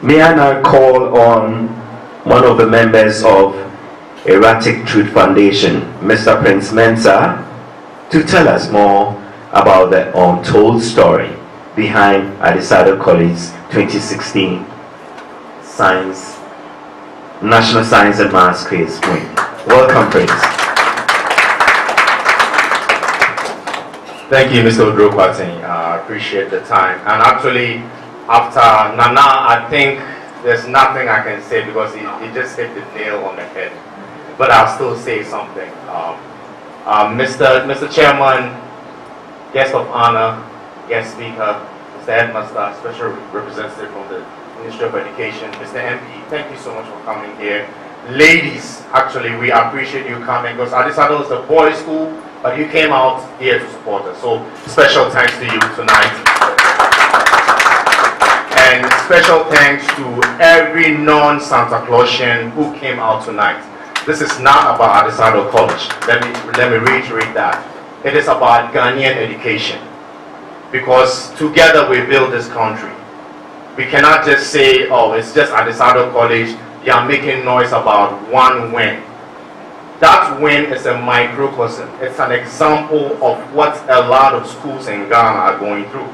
May I now call on one of the members of Erratic Truth Foundation, Mr. Prince Mensah, to tell us more about the untold story behind Adisado College 2016 National Science and Maths Quiz win. Welcome, Prince. Thank you, Mr. Odro-Kwatin. I appreciate the time. And actually, after Nana, I think there's nothing I can say because he just hit the nail on the head. But I'll still say something. Mr. Chairman, guest of honor, guest speaker, Mr. Headmaster, special representative from the Ministry of Education, Mr. MP, thank you so much for coming here. Ladies, actually, we appreciate you coming because Adisado is a boys' school, but you came out here to support us. So special thanks to you tonight. And special thanks to every non-Santa Clausian who came out tonight. This is not about Adisado College. Let me reiterate that. It is about Ghanaian education. Because together we build this country. We cannot just say, oh, it's just Adisado College. They are making noise about one win. That win is a microcosm. It's an example of what a lot of schools in Ghana are going through.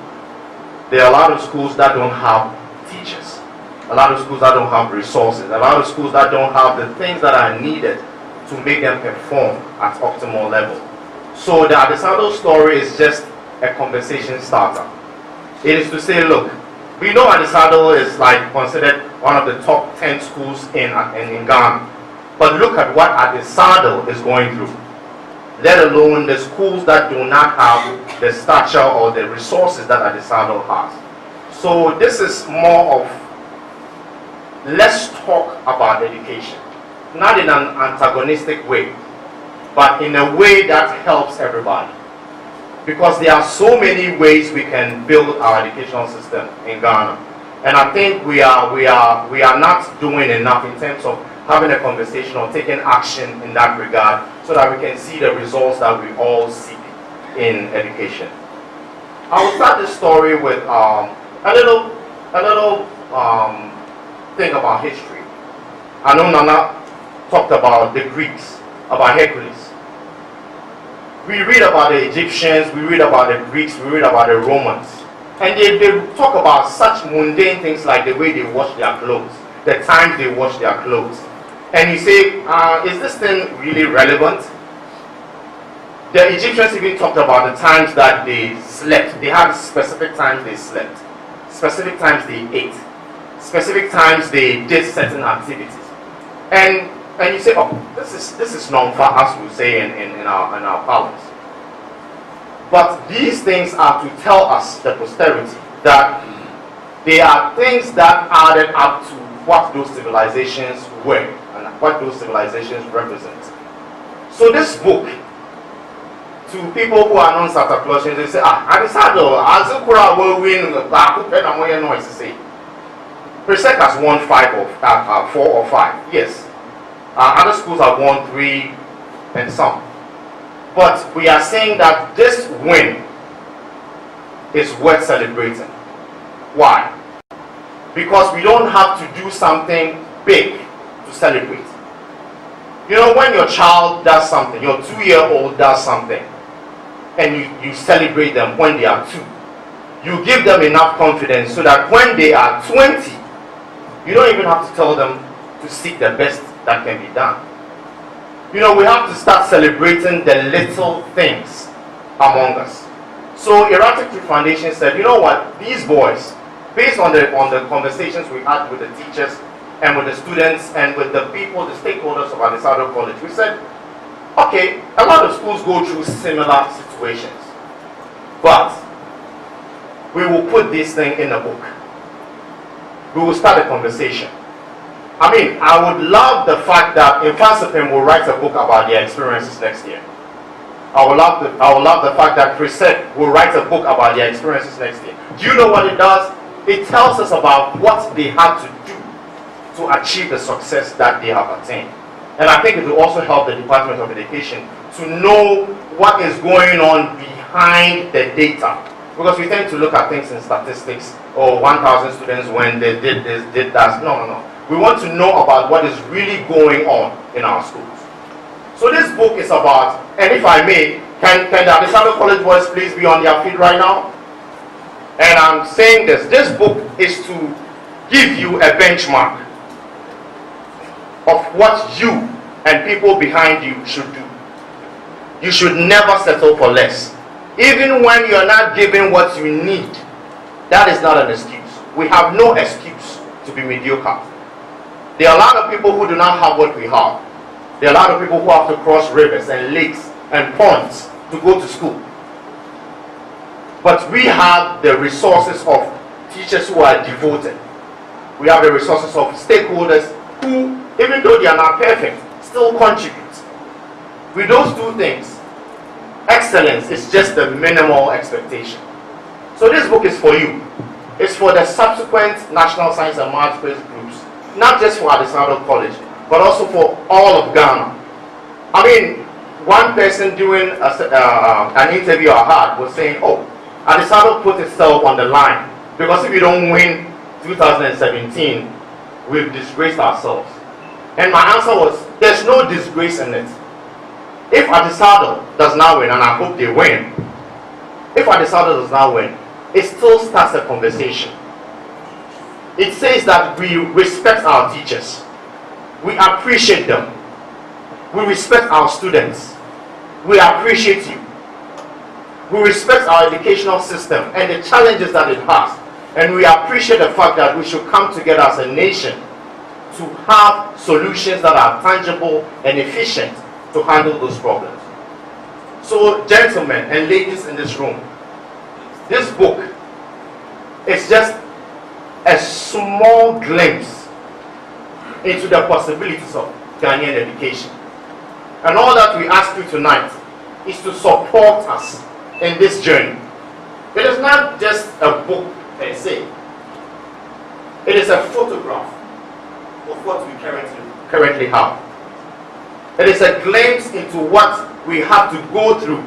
There are a lot of schools that don't have teachers, a lot of schools that don't have resources, a lot of schools that don't have the things that are needed to make them perform at optimal level. So the Adisado story is just a conversation starter. It is to say, look, we know Adisado is like considered one of the top 10 schools in Ghana, but look at what Adisado is going through. Let alone the schools that do not have the stature or the resources that Adisado has. So this is more of, let's talk about education. Not in an antagonistic way, but in a way that helps everybody. Because there are so many ways we can build our educational system in Ghana. And I think we are not doing enough in terms of having a conversation or taking action in that regard so that we can see the results that we all seek in education. I will start this story with a little thing about history. I know Nana talked about the Greeks, about Hercules. We read about the Egyptians, we read about the Greeks, we read about the Romans. And they talk about such mundane things like the way they wash their clothes, the times they wash their clothes. And you say, is this thing really relevant? The Egyptians even talked about the times that they slept. They had specific times they slept, specific times they ate, specific times they did certain activities. And you say, oh, this is non-fa, as we say in our parlance. But these things are to tell us, the posterity, that they are things that added up to what those civilizations were and what those civilizations represent. So this book, to people who are non-Santa Clausians, they say, Adisado, Azukura will win, Presec has won 4 or 5, yes. Other schools have won 3 and some. But we are saying that this win is worth celebrating. Why? Because we don't have to do something big to celebrate. You know, when your child does something, your 2-year-old does something, and you celebrate them when they are 2, you give them enough confidence so that when they are 20, you don't even have to tell them to seek the best that can be done. You know, we have to start celebrating the little things among us. So Erratic Truth Foundation said, you know what, these boys, based on the conversations we had with the teachers and with the students and with the people, the stakeholders of Adisado College, we said, okay, a lot of schools go through similar situations, but we will put this thing in a book. We will start a conversation. I mean, I would love the fact that Infasipim will write a book about their experiences next year. I would love the fact that Presec will write a book about their experiences next year. Do you know what it does? It tells us about what they had to do to achieve the success that they have attained. And I think it will also help the Department of Education to know what is going on behind the data Because we tend to look at things in statistics, or 1,000 students when they did this, did that. No. We want to know about what is really going on in our schools. So this book is about, and if I may, can the Adesado College boys please be on their feet right now? And I'm saying this book is to give you a benchmark of what you and people behind you should do. You should never settle for less. Even when you're not given what you need, that is not an excuse. We have no excuse to be mediocre. There are a lot of people who do not have what we have. There are a lot of people who have to cross rivers and lakes and ponds to go to school. But we have the resources of teachers who are devoted. We have the resources of stakeholders who, even though they are not perfect, still contribute. With those two things, excellence is just the minimal expectation. So this book is for you. It's for the subsequent National Science and Maths quiz groups, not just for Adesado College, but also for all of Ghana. I mean, one person doing an interview I had was saying, oh, Adesado put itself on the line, because if you don't win 2017, we've disgraced ourselves. And my answer was, there's no disgrace in it. If Adesado does not win, and I hope they win, if Adesado does not win, it still starts a conversation. It says that we respect our teachers. We appreciate them. We respect our students. We appreciate you. We respect our educational system and the challenges that it has. And we appreciate the fact that we should come together as a nation to have solutions that are tangible and efficient to handle those problems. So, gentlemen and ladies in this room, this book is just a small glimpse into the possibilities of Ghanaian education. And all that we ask you tonight is to support us in this journey. It is not just a book per se. It is a photograph of what we currently have. It is a glimpse into what we have to go through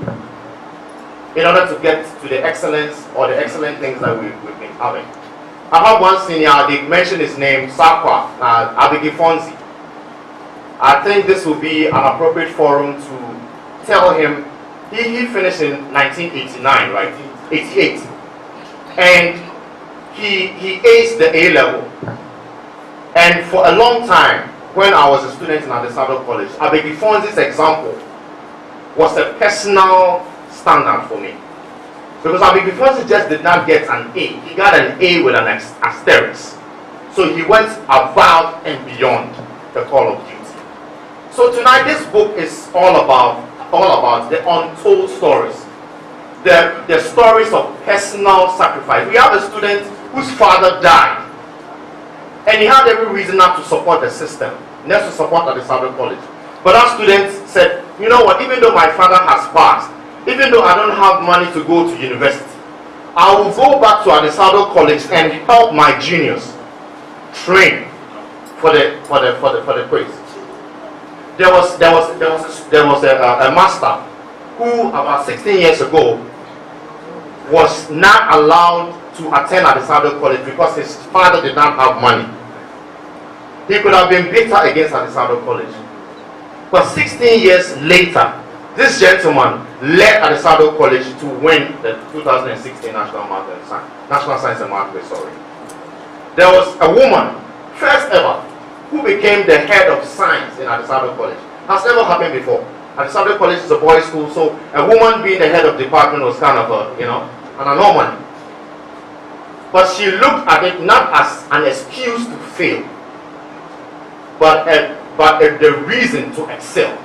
in order to get to the excellence or the excellent things that we've been having. I have one senior, they mentioned his name, Sakwa Abigifonzi. I think this will be an appropriate forum to tell him, he finished in 1989, right? 88. And he aced the A-level. And for a long time, when I was a student in Adesado College, Abigifonzi's example was a personal standard for me. Because Abigifonzi just did not get an A. He got an A with an asterisk. So he went above and beyond the call of duty. So tonight this book is all about the untold stories. The stories of personal sacrifice. We have a student whose father died. And he had every reason not to support the system, not to support Adesado College. But that student said, you know what, even though my father has passed, even though I don't have money to go to university, I will go back to Adesado College and help my juniors train for the quiz. There was a master who about 16 years ago was not allowed to attend Adesado College because his father did not have money. He could have been bitter against Adesado College. But 16 years later, this gentleman led Adesado College to win the 2016 National Science and Maths quiz. There was a woman, first ever, who became the head of science in Adesado College. Has never happened before. Adesado College is a boys' school, so a woman being the head of department was kind of an anomaly. But she looked at it not as an excuse to fail, but the reason to excel.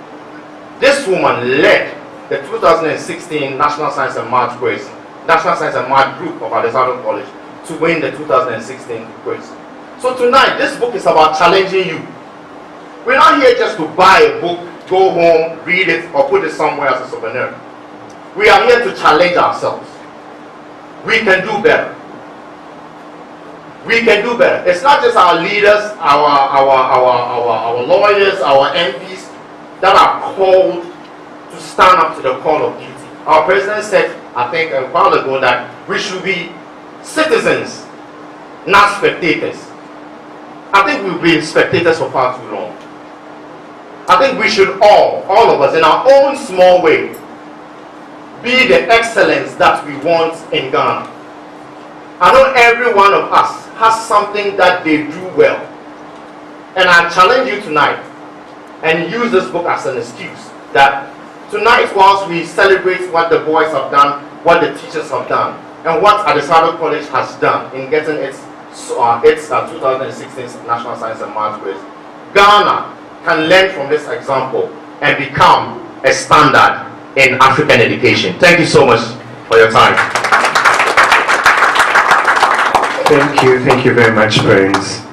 This woman led the 2016 National Science and Maths quiz, National Science and Maths group of Adesado College, to win the 2016 quiz. So tonight, this book is about challenging you. We're not here just to buy a book, go home, read it, or put it somewhere as a souvenir. We are here to challenge ourselves. We can do better. We can do better. It's not just our leaders, our lawyers, our MPs that are called to stand up to the call of duty. Our president said I think a while ago, that we should be citizens, not spectators. I think we've been spectators for far too long. I think we should all of us, in our own small way, be the excellence that we want in Ghana. I know every one of us has something that they do well. And I challenge you tonight, and use this book as an excuse, that tonight, whilst we celebrate what the boys have done, what the teachers have done, and what Adesado College has done in getting its 2016 National Science and Maths quiz, Ghana can learn from this example and become a standard in African education. Thank you so much for your time. Thank you very much, Prince.